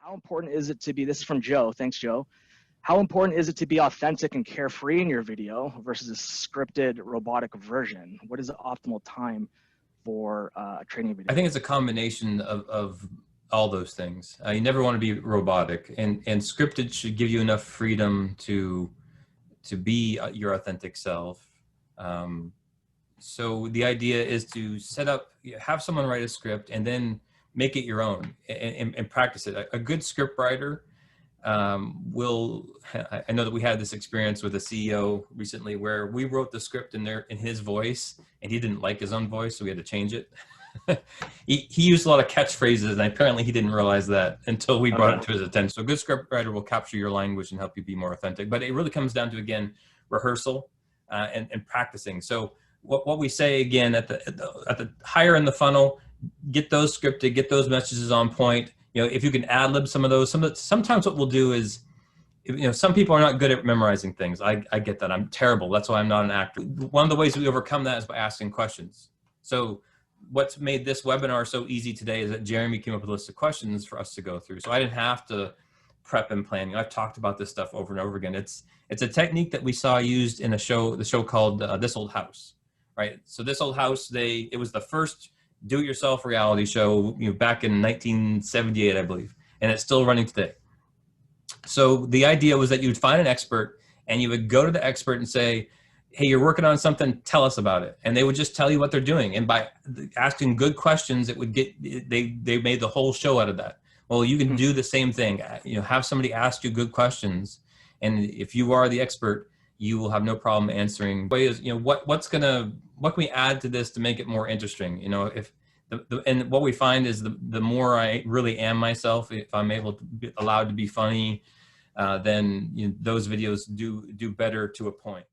How important is it to be, this is from Joe, thanks Joe. How important is it to be authentic and carefree in your video versus a scripted robotic version? What is the optimal time for a training video? I think it's a combination of all those things. You never want to be robotic, and scripted should give you enough freedom to be your authentic self. So the idea is to have someone write a script and then make it your own and practice it. A good script writer I know that we had this experience with a CEO recently where we wrote the script in his voice, and he didn't like his own voice, so we had to change it. he used a lot of catchphrases, and apparently he didn't realize that until we brought it to his attention. So a good script writer will capture your language and help you be more authentic. But it really comes down to, again, rehearsal and practicing. So what we say, again, at the higher in the funnel, get those scripted, get those messages on point. You know, if you can ad lib some of those, sometimes what we'll do is, you know, some people are not good at memorizing things. I get that. I'm terrible. That's why I'm not an actor. One of the ways we overcome that is by asking questions. So what's made this webinar so easy today is that Jeremy came up with a list of questions for us to go through. So I didn't have to prep and plan. I've talked about this stuff over and over again. It's a technique that we saw used in the show called This Old House, right? So This Old House, it was the first do-it-yourself reality show, you know, back in 1978, I believe, and it's still running today. So the idea was that you would find an expert and you would go to the expert and say, hey, you're working on something, tell us about it. And they would just tell you what they're doing. And by asking good questions, it would they made the whole show out of that. Well, you can do the same thing. You know, have somebody ask you good questions. And if you are the expert, you will have no problem answering. You know, what can we add to this to make it more interesting? You know, and what we find is the more I really am myself, if I'm able to be allowed to be funny, then, you know, those videos do better to a point.